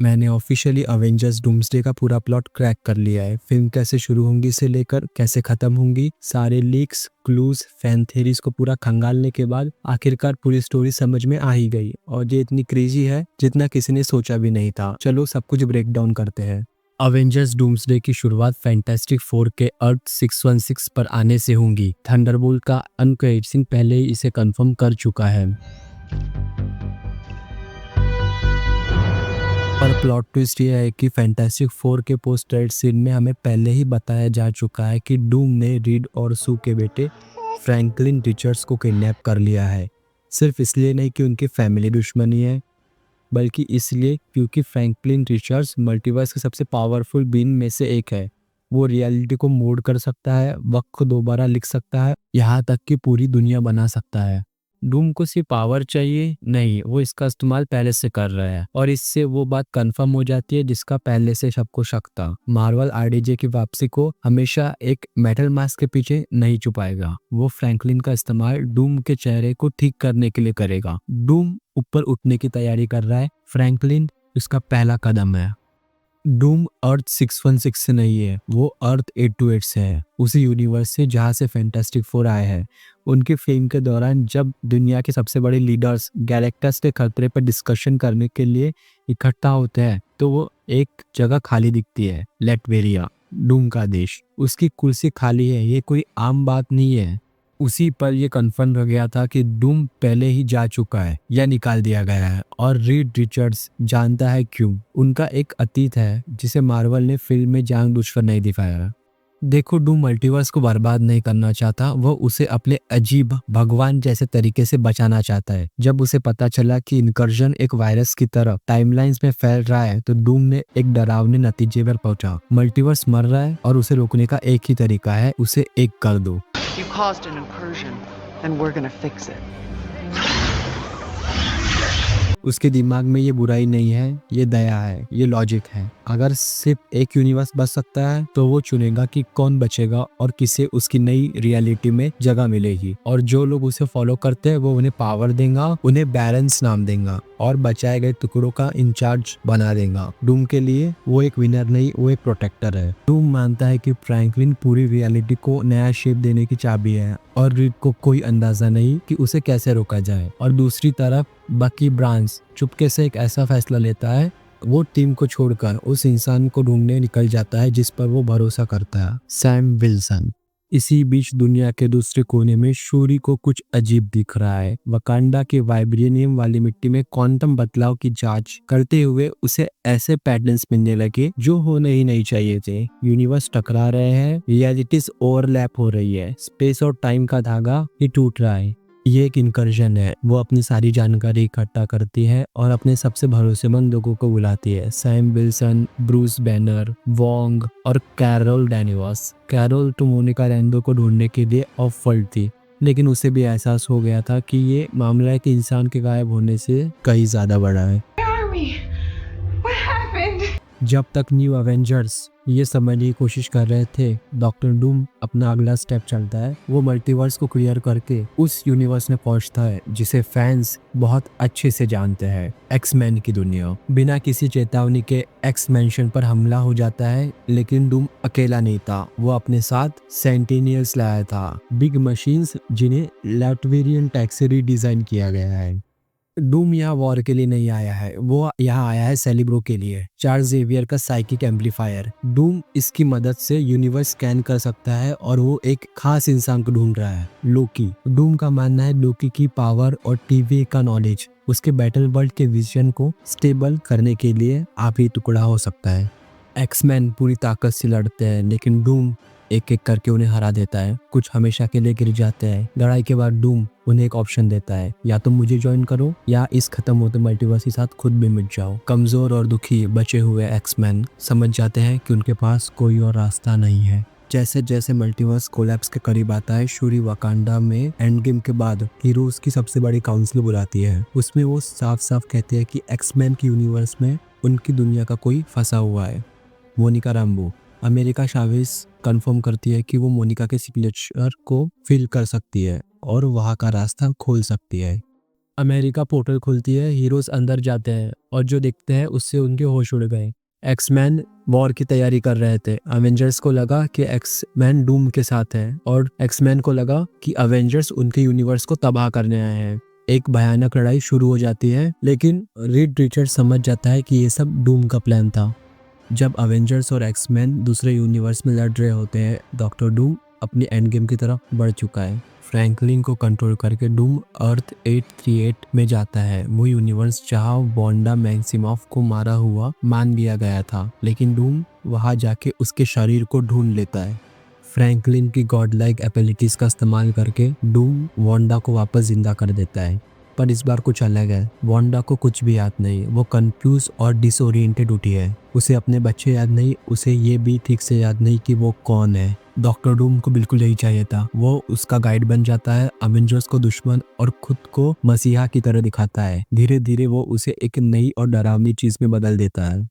मैंने officially Avengers doomsday का पूरा प्लॉट क्रैक कर लिया है। फिल्म कैसे शुरू होंगी से लेकर कैसे खत्म होंगी, सारे लीक्स, क्लूज, फैन थ्योरीज को पूरा खंगालने के बाद आखिरकार पूरी स्टोरी समझ में आ ही गई और ये इतनी क्रेजी है जितना किसी ने सोचा भी नहीं था। चलो सब कुछ ब्रेक डाउन करते हैं। अवेंजर्स डूम्सडे की शुरुआत फैंटास्टिक फोर के अर्थ 616 पर आने से होंगी। थंडरबोल्ट का अनक्रेडिटेड सीन पहले ही इसे कंफर्म कर चुका है। पर प्लॉट ट्विस्ट ये है कि फैंटास्टिक फोर के पोस्ट क्रेडिट सीन में हमें पहले ही बताया जा चुका है कि डूम ने रीड और सू के बेटे फ्रैंकलिन रिचर्ड्स को किडनैप कर लिया है। सिर्फ इसलिए नहीं कि उनकी फैमिली दुश्मनी है, बल्कि इसलिए क्योंकि फ्रैंकलिन रिचर्ड्स मल्टीवर्स के सबसे पावरफुल बीइंग में से एक है। वो रियलिटी को मोड कर सकता है, वक्त को दोबारा लिख सकता है, यहाँ तक कि पूरी दुनिया बना सकता है। डूम को सिर्फ पावर चाहिए नहीं, वो इसका इस्तेमाल पहले से कर रहा है और इससे वो बात कंफर्म हो जाती है जिसका पहले से सबको शक था। मार्वल आरडीजे की वापसी को हमेशा एक मेटल मास्क के पीछे नहीं छुपाएगा। वो फ्रैंकलिन का इस्तेमाल डूम के चेहरे को ठीक करने के लिए करेगा। डूम ऊपर उठने की तैयारी कर रहा है, फ्रैंकलिन इसका पहला कदम है। डूम अर्थ 616 से नहीं है, वो अर्थ 828 से है, उसी यूनिवर्स से जहाँ से फैंटास्टिक फोर आए हैं। उनकी फिल्म के दौरान जब दुनिया के सबसे बड़े लीडर्स गैलेक्टस के खतरे पर डिस्कशन करने के लिए इकट्ठा होते हैं तो वो एक जगह खाली दिखती है, लेटवेरिया, डूम का देश। उसकी कुर्सी खाली है, ये कोई आम बात नहीं है। उसी पर यह कंफर्म हो गया था कि डूम पहले ही जा चुका है या निकाल दिया गया है और रीड रिचर्ड्स जानता है क्यों। उनका एक अतीत है जिसे मार्वल ने फिल्म में जानबूझकर नहीं दिखाया। देखो, डूम मल्टीवर्स को बर्बाद नहीं करना चाहता, वो उसे अपने अजीब भगवान जैसे तरीके से बचाना चाहता है। जब उसे पता चला कि इनकर्जन एक वायरस की तरह टाइमलाइंस में फैल रहा है तो डूम ने एक डरावने नतीजे पर पहुंचा। मल्टीवर्स मर रहा है और उसे रोकने का एक ही तरीका है, उसे एक कर दो। You caused an incursion, and we're gonna fix it. उसके दिमाग में ये बुराई नहीं है, ये दया है, ये लॉजिक है। अगर सिर्फ एक यूनिवर्स बच सकता है तो वो चुनेगा कि कौन बचेगा और किसे उसकी नई रियलिटी में जगह मिलेगी। और जो लोग उसे फॉलो करते हैं वो उन्हें पावर देगा, उन्हें बैलेंस नाम देगा और बचाए गए टुकड़ों का इंचार्ज बना देगा। डूम के लिए वो एक विनर नहीं, वो एक प्रोटेक्टर है। डूम मानता है कि फ्रैंकलिन पूरी रियलिटी को नया शेप देने की चाबी है और रीड को कोई अंदाजा नहीं कि उसे कैसे रोका जाए। और दूसरी तरफ बकी ब्रांस चुपके से एक ऐसा फैसला लेता है, वो टीम को छोड़कर उस इंसान को ढूंढने निकल जाता है जिस पर वो भरोसा करता है, सैम विल्सन। इसी बीच दुनिया के दूसरे कोने में शूरी को कुछ अजीब दिख रहा है। वकांडा के वाइब्रेनियम वाली मिट्टी में क्वांटम बदलाव की जांच करते हुए उसे ऐसे पैटर्न्स मिलने लगे जो होने ही नहीं चाहिए थे। यूनिवर्स टकरा रहे हैं, रियलिटीज ओवरलैप हो रही है, स्पेस और टाइम का धागा ही टूट रहा है। ये एक इनकर्जन है। वो अपनी सारी जानकारी इकट्ठा करती है और अपने सबसे भरोसेमंद लोगों को बुलाती है, Sam Wilson, Bruce banner, Wong और कैरोल डैनियल्स। कैरोल तो मोनिका रैंडो को ढूंढने के लिए ऑफ वर्ल्ड थी, लेकिन उसे भी एहसास हो गया था कि ये मामला एक इंसान के गायब होने से कहीं ज्यादा बड़ा है। जब तक न्यू एवेंजर्स ये समझने की कोशिश कर रहे थे, डॉक्टर डूम अपना अगला स्टेप चलता है। वो मल्टीवर्स को क्लियर करके उस यूनिवर्स में पहुंचता है जिसे फैंस बहुत अच्छे से जानते हैं, एक्समैन की दुनिया। बिना किसी चेतावनी के एक्स मैंशन पर हमला हो जाता है, लेकिन डूम अकेला नहीं था। वो अपने साथ सेंटिनियल्स लाया था, बिग मशीन्स जिन्हें लैटवेरियन टैक्स से रीडिजाइन किया गया है। डूम यहाँ वॉर के लिए नहीं आया है, वो यहाँ आया है सेलिब्रो के लिए, चार्ल्स जेवियर का साइकिक एम्पलीफायर। डूम इसकी मदद से यूनिवर्स स्कैन कर सकता है और वो एक खास इंसान को ढूंढ रहा है, लोकी। डूम का मानना है लोकी की पावर और टीवी का नॉलेज उसके बैटल वर्ल्ड के विजन को स्टेबल करने के लिए आप ही टुकड़ा हो सकता है। एक्समैन पूरी ताकत से लड़ते हैं, लेकिन डूम एक एक करके उन्हें हरा देता है। कुछ हमेशा के लिए गिर जाते हैं। लड़ाई के बाद डूम उन्हें एक ऑप्शन देता है, या तुम मुझे ज्वाइन करो या इस खत्म होते मल्टीवर्स के साथ खुद भी मिट जाओ। कमजोर और दुखी बचे हुए एक्समैन समझ जाते हैं कि उनके पास कोई और रास्ता नहीं है। जैसे जैसे मल्टीवर्स कोलैप्स के करीब आता है, शूरी वकांडा में एंड गेम के बाद हीरोज की सबसे बड़ी काउंसिल बुलाती है। उसमें वो साफ साफ कहते हैं कि एक्समैन की यूनिवर्स में उनकी दुनिया का कोई फंसा हुआ है। मोनिका राम्बो, अमेरिका शावेज कंफर्म करती है कि वो मोनिका के सिग्नेचर को फिल कर सकती है और वहां का रास्ता खोल सकती है। अमेरिका पोर्टल खुलती है, हीरोज अंदर जाते हैं और जो देखते हैं उससे उनके होश उड़ गए। एक्समैन वॉर की तैयारी कर रहे थे। अवेंजर्स को लगा कि एक्समैन डूम के साथ है और एक्समैन को लगा कि अवेंजर्स उनके यूनिवर्स को तबाह करने आए हैं। एक भयानक लड़ाई शुरू हो जाती है, लेकिन रीड रिचर्ड समझ जाता है कि ये सब डूम का प्लान था। जब अवेंजर्स और एक्समैन दूसरे यूनिवर्स में लड़ रहे होते हैं, डॉक्टर डूम अपनी एंड गेम की तरफ बढ़ चुका है। फ्रैंकलिन को कंट्रोल करके डूम अर्थ 838 में जाता है, वो यूनिवर्स जहाँ वांडा मैक्सिमॉफ को मारा हुआ मान लिया गया था, लेकिन डूम वहाँ जाके उसके शरीर को ढूंढ लेता है। फ्रैंकलिन की गॉड लाइक एबिलिटीज का इस्तेमाल करके डूम वांडा को वापस जिंदा कर देता है, पर इस बार कुछ अलग है। वांडा को कुछ भी याद नहीं, वो कंफ्यूज और डिसोरिएंटेड उठी है। उसे अपने बच्चे याद नहीं, उसे ये भी ठीक से याद नहीं कि वो कौन है। डॉक्टर डूम को बिल्कुल यही चाहिए था, वो उसका गाइड बन जाता है, अवेंजर्स को दुश्मन और खुद को मसीहा की तरह दिखाता है। धीरे धीरे वो उसे एक नई और डरावनी चीज में बदल देता है।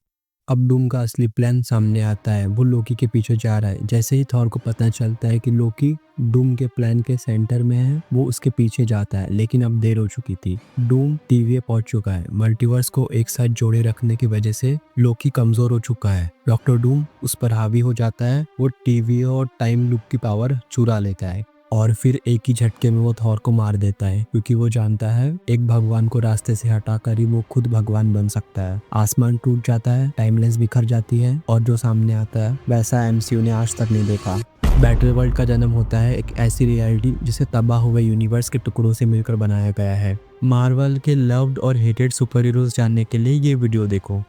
अब डूम का असली प्लान सामने आता है, वो लोकी के पीछे जा रहा है। जैसे ही थॉर को पता चलता है कि लोकी डूम के प्लान के सेंटर में है, वो उसके पीछे जाता है, लेकिन अब देर हो चुकी थी। डूम टीवी पहुंच चुका है। मल्टीवर्स को एक साथ जोड़े रखने की वजह से लोकी कमजोर हो चुका है। डॉक्टर डूम उस पर हावी हो जाता है, वो टीवी और टाइम लूप की पावर चुरा लेता है और फिर एक ही झटके में वो थॉर को मार देता है, क्योंकि वो जानता है एक भगवान को रास्ते से हटाकर ही वो खुद भगवान बन सकता है। आसमान टूट जाता है, टाइमलाइंस बिखर जाती है और जो सामने आता है वैसा एमसीयू ने आज तक नहीं देखा। बैटल वर्ल्ड का जन्म होता है, एक ऐसी रियलिटी जिसे तबाह हुए यूनिवर्स के टुकड़ों से मिलकर बनाया गया है। मार्वल के लव्ड और हेटेड सुपर हीरोज जानने के लिए ये वीडियो देखो।